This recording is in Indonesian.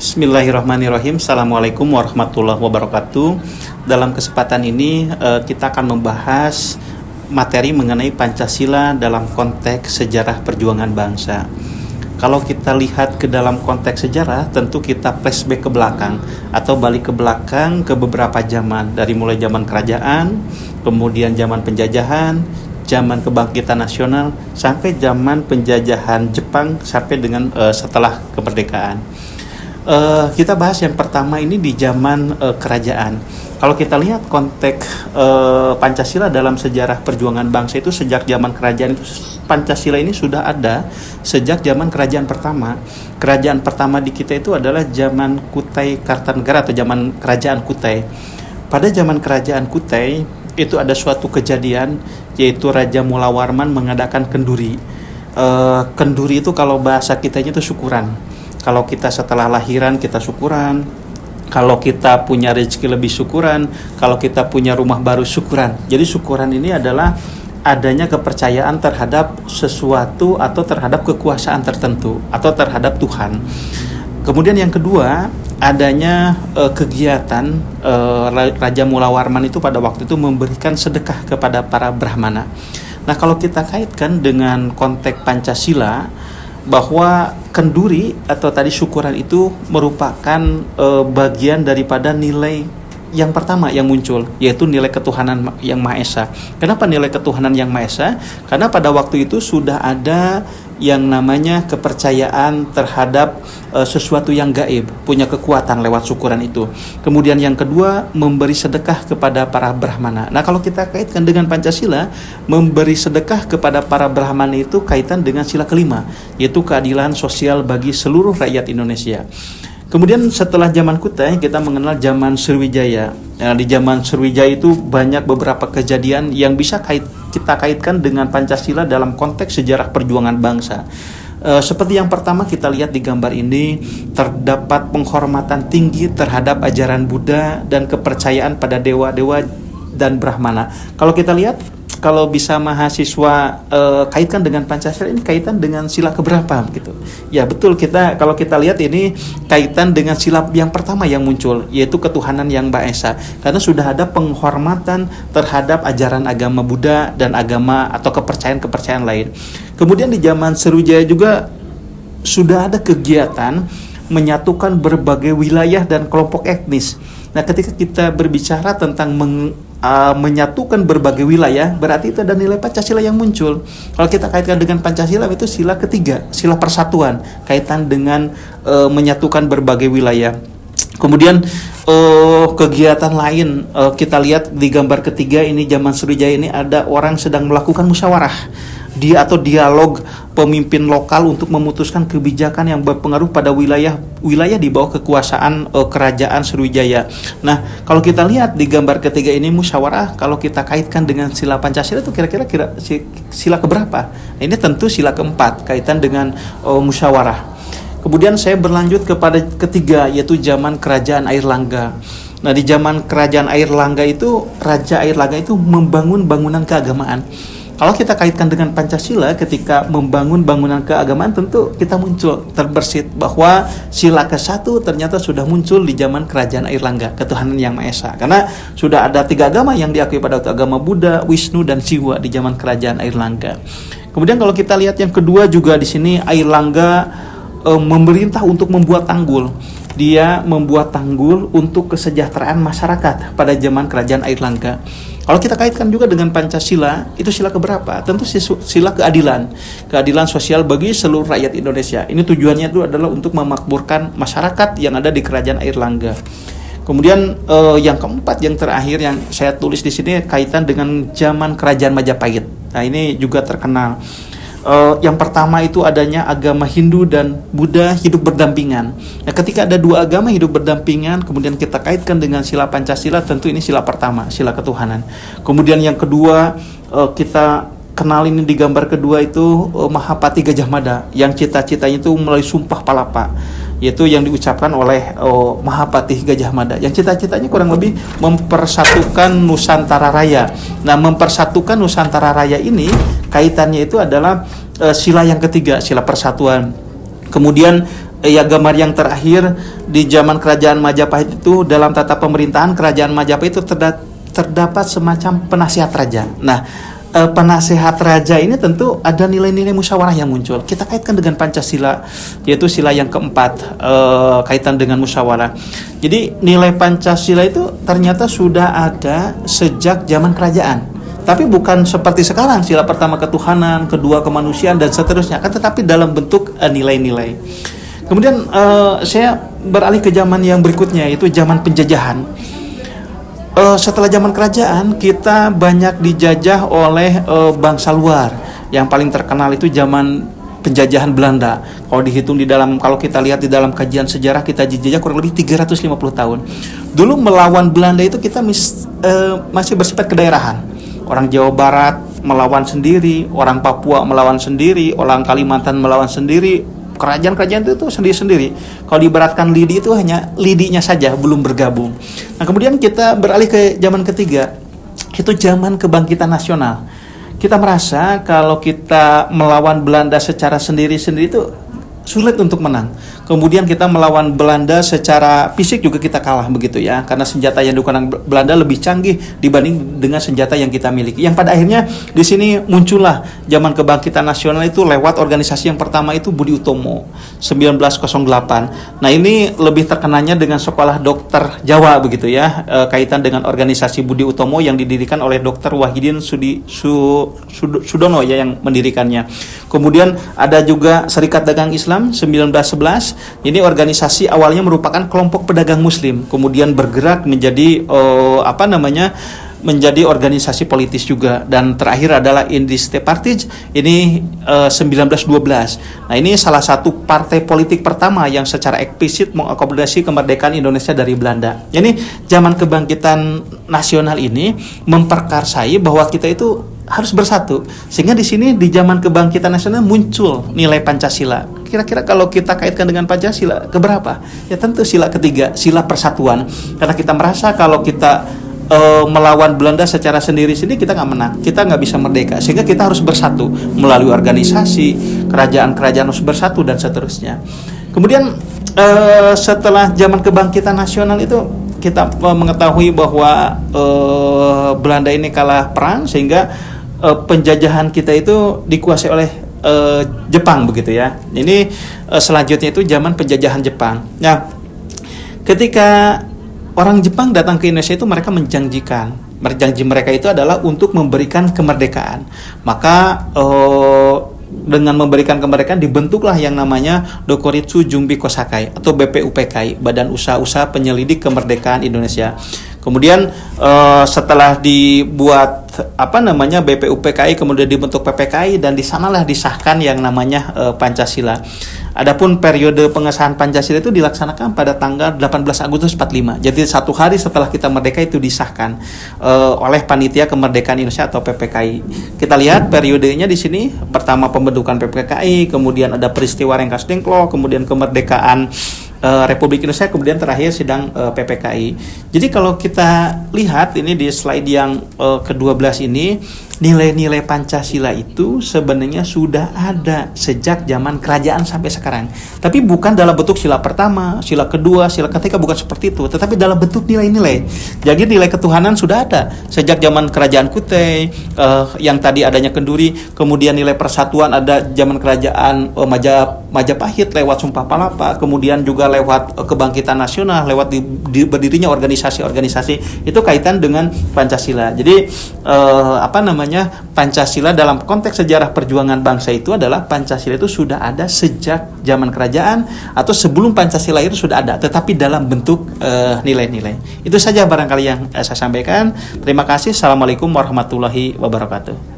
Bismillahirrahmanirrahim. Assalamualaikum warahmatullahi wabarakatuh. Dalam kesempatan ini kita akan membahas materi mengenai Pancasila dalam konteks sejarah perjuangan bangsa. Kalau kita lihat ke dalam konteks sejarah, tentu kita flashback ke belakang atau balik ke belakang ke beberapa zaman, dari mulai zaman kerajaan, kemudian zaman penjajahan, zaman kebangkitan nasional, sampai zaman penjajahan Jepang, sampai dengan setelah kemerdekaan. Kita bahas yang pertama ini di zaman kerajaan. Kalau kita lihat konteks Pancasila dalam sejarah perjuangan bangsa itu sejak zaman kerajaan itu, Pancasila ini sudah ada sejak zaman kerajaan pertama. Kerajaan pertama di kita itu adalah zaman Kutai Kartanegara atau zaman kerajaan Kutai. Pada zaman kerajaan Kutai itu ada suatu kejadian, yaitu Raja Mula Warman mengadakan kenduri. Kenduri itu kalau bahasa kitanya itu syukuran. Kalau kita setelah lahiran kita syukuran, kalau kita punya rezeki lebih syukuran, kalau kita punya rumah baru syukuran. Jadi syukuran ini adalah adanya kepercayaan terhadap sesuatu atau terhadap kekuasaan tertentu atau terhadap Tuhan. Kemudian yang kedua, adanya kegiatan Raja Mula Warman itu pada waktu itu memberikan sedekah kepada para Brahmana. Nah, kalau kita kaitkan dengan konteks Pancasila, bahwa kenduri atau tadi syukuran itu merupakan bagian daripada nilai yang pertama yang muncul, yaitu nilai ketuhanan yang Maha Esa. Kenapa nilai ketuhanan yang Maha Esa? Karena pada waktu itu sudah ada yang namanya kepercayaan terhadap sesuatu yang gaib, punya kekuatan lewat syukuran itu. Kemudian yang kedua, memberi sedekah kepada para Brahmana. Nah, kalau kita kaitkan dengan Pancasila, memberi sedekah kepada para Brahmana itu kaitan dengan sila kelima, yaitu keadilan sosial bagi seluruh rakyat Indonesia. Kemudian setelah zaman Kutai, kita mengenal zaman Sriwijaya. Nah, di zaman Sriwijaya itu banyak beberapa kejadian yang bisa kita kaitkan dengan Pancasila dalam konteks sejarah perjuangan bangsa. Seperti yang pertama kita lihat di gambar ini, terdapat penghormatan tinggi terhadap ajaran Buddha dan kepercayaan pada dewa-dewa dan Brahmana. Kalau kita lihat, kalau bisa mahasiswa kaitkan dengan Pancasila, ini kaitan dengan sila keberapa gitu. Ya betul, kalau kita lihat ini kaitan dengan sila yang pertama yang muncul, yaitu ketuhanan yang Maha Esa. Karena sudah ada penghormatan terhadap ajaran agama Buddha dan agama atau kepercayaan-kepercayaan lain. Kemudian di zaman Sriwijaya juga sudah ada kegiatan menyatukan berbagai wilayah dan kelompok etnis. Nah, ketika kita berbicara tentang menyatukan berbagai wilayah, berarti itu ada nilai Pancasila yang muncul. Kalau kita kaitkan dengan Pancasila, itu sila ketiga, sila persatuan, kaitan dengan menyatukan berbagai wilayah. Kemudian kegiatan lain, kita lihat di gambar ketiga ini, zaman Sriwijaya ini ada orang sedang melakukan musyawarah atau dialog pemimpin lokal untuk memutuskan kebijakan yang berpengaruh pada wilayah di bawah kekuasaan kerajaan Sriwijaya. Nah, kalau kita lihat di gambar ketiga ini musyawarah, kalau kita kaitkan dengan sila Pancasila itu kira-kira sila keberapa? Ini tentu sila keempat, kaitan dengan musyawarah. Kemudian saya berlanjut kepada ketiga, yaitu zaman kerajaan Airlangga. Nah, di zaman kerajaan Airlangga itu, Raja Airlangga itu membangun bangunan keagamaan. Kalau kita kaitkan dengan Pancasila, ketika membangun bangunan keagamaan, tentu kita muncul terbersit bahwa sila ke-1 ternyata sudah muncul di zaman kerajaan Airlangga, ketuhanan yang Maha Esa. Karena sudah ada 3 agama yang diakui pada waktu, agama Buddha, Wisnu, dan Siwa di zaman kerajaan Airlangga. Kemudian kalau kita lihat yang kedua juga di sini, Airlangga memerintah untuk membuat tanggul. Dia membuat tanggul untuk kesejahteraan masyarakat pada zaman kerajaan Airlangga. Kalau kita kaitkan juga dengan Pancasila, itu sila keberapa? Tentu sila keadilan sosial bagi seluruh rakyat Indonesia. Ini tujuannya itu adalah untuk memakmurkan masyarakat yang ada di kerajaan Airlangga. Kemudian yang keempat, yang terakhir yang saya tulis di sini kaitan dengan zaman kerajaan Majapahit. Nah, ini juga terkenal. Yang pertama itu adanya agama Hindu dan Buddha hidup berdampingan. Nah, ketika ada 2 agama hidup berdampingan, kemudian kita kaitkan dengan sila Pancasila, tentu ini sila pertama, sila ketuhanan. Kemudian yang kedua, kita kenal ini di gambar kedua itu Mahapati Gajah Mada, yang cita-citanya itu melalui Sumpah Palapa, yaitu yang diucapkan oleh Mahapati Gajah Mada, yang cita-citanya kurang lebih mempersatukan Nusantara Raya. Nah, mempersatukan Nusantara Raya ini kaitannya itu adalah sila yang ketiga, sila persatuan. Kemudian ya gambar yang terakhir di zaman kerajaan Majapahit itu, dalam tata pemerintahan kerajaan Majapahit itu terdapat semacam penasihat raja. Nah, penasihat raja ini tentu ada nilai-nilai musyawarah yang muncul. Kita kaitkan dengan Pancasila, yaitu sila yang keempat, kaitan dengan musyawarah. Jadi nilai Pancasila itu ternyata sudah ada sejak zaman kerajaan. Tapi bukan seperti sekarang, sila pertama ketuhanan, kedua kemanusiaan, dan seterusnya. Tetapi dalam bentuk nilai-nilai. Kemudian saya beralih ke zaman yang berikutnya, yaitu zaman penjajahan. Setelah zaman kerajaan, kita banyak dijajah oleh bangsa luar. Yang paling terkenal itu zaman penjajahan Belanda. Kalau dihitung kalau kita lihat di dalam kajian sejarah, kita dijajah kurang lebih 350 tahun. Dulu melawan Belanda itu kita masih bersifat kedaerahan. Orang Jawa Barat melawan sendiri, orang Papua melawan sendiri, orang Kalimantan melawan sendiri. Kerajaan-kerajaan itu sendiri-sendiri. Kalau diibaratkan lidi itu hanya lidinya saja, belum bergabung. Nah, kemudian kita beralih ke zaman ketiga, itu zaman kebangkitan nasional. Kita merasa kalau kita melawan Belanda secara sendiri-sendiri itu sulit untuk menang. Kemudian kita melawan Belanda secara fisik juga kita kalah begitu ya, karena senjata yang digunakan Belanda lebih canggih dibanding dengan senjata yang kita miliki. Yang pada akhirnya di sini muncullah zaman kebangkitan nasional itu lewat organisasi yang pertama itu Budi Utomo 1908. Nah, ini lebih terkenalnya dengan Sekolah Dokter Jawa begitu ya, kaitan dengan organisasi Budi Utomo yang didirikan oleh Dr. Wahidin Sudono ya yang mendirikannya. Kemudian ada juga Serikat Dagang Islam 1911. Ini organisasi awalnya merupakan kelompok pedagang muslim, kemudian bergerak menjadi menjadi organisasi politis juga, dan terakhir adalah Indiste Partij ini 1912. Nah, ini salah satu partai politik pertama yang secara eksplisit mengakomodasi kemerdekaan Indonesia dari Belanda. Ini zaman kebangkitan nasional ini memperkarsai bahwa kita itu harus bersatu, sehingga di sini di zaman kebangkitan nasional muncul nilai Pancasila. Kira-kira kalau kita kaitkan dengan Pancasila keberapa? Ya tentu sila ketiga, sila persatuan. Karena kita merasa kalau kita melawan Belanda secara sendiri-sendiri kita nggak menang, kita nggak bisa merdeka, sehingga kita harus bersatu melalui organisasi, kerajaan-kerajaan harus bersatu dan seterusnya. Kemudian setelah zaman kebangkitan nasional itu kita mengetahui bahwa Belanda ini kalah perang, sehingga penjajahan kita itu dikuasai oleh Jepang begitu ya. Ini selanjutnya itu zaman penjajahan Jepang. Nah, ketika orang Jepang datang ke Indonesia itu mereka janji mereka itu adalah untuk memberikan kemerdekaan. Maka dengan memberikan kemerdekaan dibentuklah yang namanya Dokuritsu Jumbi Kosakai atau BPUPKI, Badan Usaha-Usaha Penyelidik Kemerdekaan Indonesia. Kemudian setelah dibuat BPUPKI, kemudian dibentuk PPKI, dan di sanalah disahkan yang namanya Pancasila. Adapun periode pengesahan Pancasila itu dilaksanakan pada tanggal 18 Agustus 45. Jadi 1 hari setelah kita merdeka itu disahkan oleh Panitia Kemerdekaan Indonesia atau PPKI. Kita lihat periodenya di sini. Pertama pembentukan PPKI, kemudian ada peristiwa Rengas Dengklok, kemudian kemerdekaan Republik Indonesia, kemudian terakhir sidang PPKI. Jadi kalau kita lihat ini di slide yang ke-12 ini, nilai-nilai Pancasila itu sebenarnya sudah ada sejak zaman kerajaan sampai sekarang. Tapi bukan dalam bentuk sila pertama, sila kedua, sila ketiga, bukan seperti itu, tetapi dalam bentuk nilai-nilai. Jadi nilai ketuhanan sudah ada sejak zaman kerajaan Kutai, yang tadi adanya Kenduri, kemudian nilai persatuan ada zaman kerajaan Majapahit lewat Sumpah Palapa, kemudian juga lewat kebangkitan nasional, lewat berdirinya organisasi-organisasi, itu kaitan dengan Pancasila. Jadi Pancasila dalam konteks sejarah perjuangan bangsa itu adalah Pancasila itu sudah ada sejak zaman kerajaan atau sebelum Pancasila itu sudah ada, tetapi dalam bentuk nilai-nilai. Itu saja barangkali yang saya sampaikan. Terima kasih. Assalamualaikum warahmatullahi wabarakatuh.